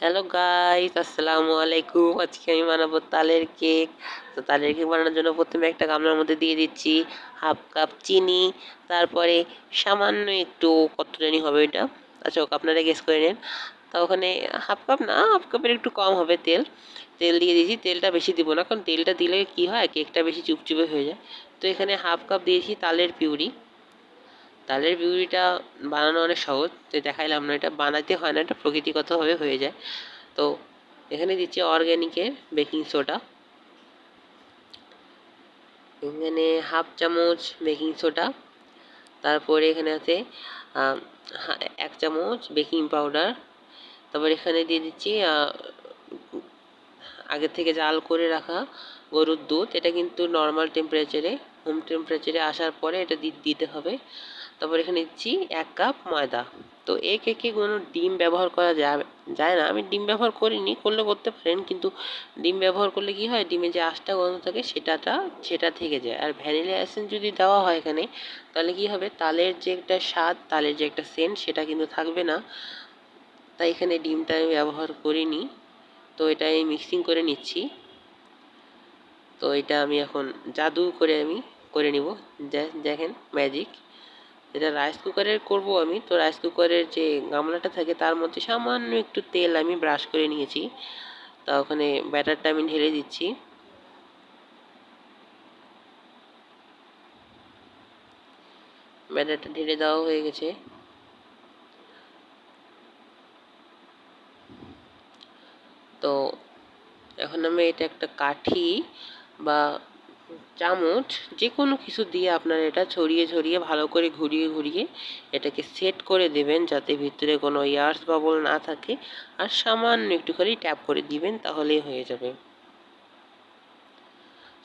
Hello guys, আসসালামু আলাইকুম। আজকে আমি বানাবো তালের কেক। তো তালের কেক বানানোর জন্য প্রথমে একটা গামলার মধ্যে দিয়ে দিচ্ছি হাফ কাপ চিনি, তারপরে সামান্য একটু, কত জানি হবে এটা, আচ্ছা ওকে আপনারা গেস করে নেন। তা ওখানে হাফ কাপ না, হাফ কাপের একটু কম হবে তেল। তেল দিয়ে দিয়েছি, তেলটা বেশি দিব না, কারণ তেলটা দিলে কি হয়, কেকটা বেশি চুপচুপে হয়ে যায়। তো এখানে হাফ কাপ দিয়েছি তালের পিউরি। তালের পিউরিটা বানানো অনেক সহজ, তো দেখাইলাম না, এটা বানাতে হয় না, এটা প্রকৃতিগতভাবে হয়ে যায়। তো এখানে দিচ্ছি অর্গ্যানিকের বেকিং সোডা, এখানে হাফ চামচ বেকিং সোডা। তারপরে এখানে আছে আহ, 1 চামচ বেকিং পাউডার। তারপর এখানে দিয়ে দিচ্ছি আগে থেকে জাল করে রাখা গরুর দুধ। এটা কিন্তু নর্মাল টেম্পারেচারে, হোম টেম্পারেচারে আসার পরে এটা দিতে হবে। তারপর এখানে দিচ্ছি 1 কাপ ময়দা। তো এই কেকে কোনো ডিম ব্যবহার করা যায় না, আমি ডিম ব্যবহার করিনি, করলে করতে পারেন, কিন্তু ডিম ব্যবহার করলে কি হয়, ডিমের যে আঁশটা গন্ধ থাকে সেটা থেকে যায়। আর ভ্যানিলা এসেন্স যদি দেওয়া হয় এখানে, তাহলে কি হবে, তালের যে একটা স্বাদ, তালের যে একটা সেন্ট, সেটা কিন্তু থাকবে না। তাই এখানে ডিমটা আমি ব্যবহার করিনি। তো এটা আমি মিক্সিং করে নিচ্ছি। তো এটা আমি এখন জাদু করে করে নিব। দেখেন ম্যাজিক। এটা রাইস কুকারের করব আমি। তো রাইস কুকারের যে গামলাটা থাকে তার মধ্যে সামান্য একটু তেল আমি ব্রাশ করে নিয়েছি। তা ওখানে ব্যাটারটা আমি ঢেলে দিচ্ছি। ব্যাটারটা ঢেলে দেওয়া হয়ে গেছে। তো এখন আমি এটা একটা কাঠি বা চামচ, যে কোনো কিছু দিয়ে আপনারা এটা ছড়িয়ে ছড়িয়ে ভালো করে ঘুরিয়ে ঘুরিয়ে এটাকে সেট করে দেবেন, যাতে ভিতরে কোনো এয়ার্স বাবল না থাকে। আর সামান্য একটুখানি ট্যাপ করে দিবেন, তাহলেই হয়ে যাবে।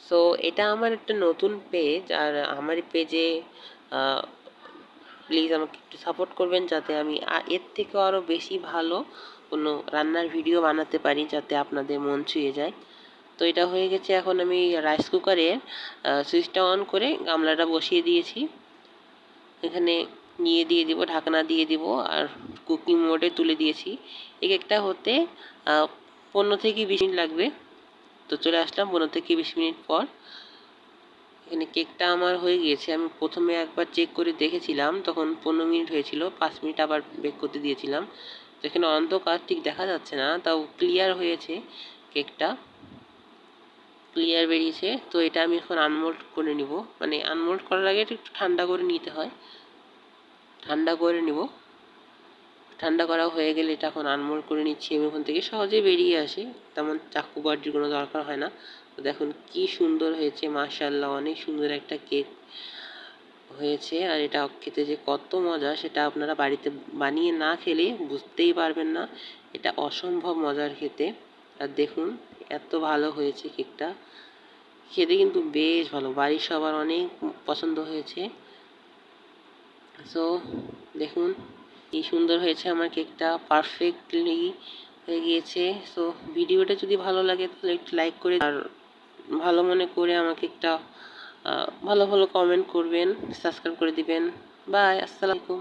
সো এটা আমার একটা নতুন পেজ, আর আমার পেজে প্লিজ আমাকে একটু সাপোর্ট করবেন, যাতে আমি এর থেকেও আরও বেশি ভালো কোনো রান্নার ভিডিও বানাতে পারি, যাতে আপনাদের মন ছুঁয়ে যায়। তো এটা হয়ে গেছে। এখন আমি রাইস কুকারে সুইচটা অন করে গামলাটা বসিয়ে দিয়েছি। এখানে দিয়ে দিব, ঢাকনা দিয়ে দিব, আর কুকিং মোডে তুলে দিয়েছি। এই কেকটা হতে 15 থেকে 20 মিনিট লাগবে। তো চলে আসলাম 15 থেকে 20 মিনিট পর। এখানে কেকটা আমার হয়ে গিয়েছে। আমি প্রথমে একবার চেক করে দেখেছিলাম, তখন 15 মিনিট হয়েছিল, 5 মিনিট আবার বেক করতে দিয়েছিলাম। তো এখানে অন্ধকার, ঠিক দেখা যাচ্ছে না, তাও ক্লিয়ার হয়েছে কেকটা, ক্লিয়ার বেরিয়েছে। তো এটা আমি এখন আনমোল্ড করে নিব, মানে আনমোল্ড করার আগে একটু ঠান্ডা করে নিতে হয়, ঠান্ডা করে নিব। ঠান্ডা করা হয়ে গেলে এটা এখন আনমোল্ড করে নিচ্ছি আমি। ওখান থেকে সহজে বেরিয়ে আসে, তেমন চাকু বাটির কোনো দরকার হয় না। তো দেখুন কি সুন্দর হয়েছে, মাশাআল্লাহ, অনেক সুন্দর একটা কেক হয়েছে। আর এটা খেতে যে কত মজা, সেটা আপনারা বাড়িতে বানিয়ে না খেলে বুঝতেই পারবেন না। এটা অসম্ভব মজার খেতে। আর দেখুন এত ভালো হয়েছে কেকটা, খেতে কিন্তু বেশ ভালো, বাড়ির সবার অনেক পছন্দ হয়েছে। সো দেখুন কি সুন্দর হয়েছে আমার কেকটা, পারফেক্টলি হয়ে গিয়েছে। সো ভিডিওটা যদি ভালো লাগে তাহলে একটু লাইক করে, আর ভালো মনে করে আমাকে একটা ভালো ভালো কমেন্ট করবেন, সাবস্ক্রাইব করে দিবেন। বাই, আসসালামু আলাইকুম।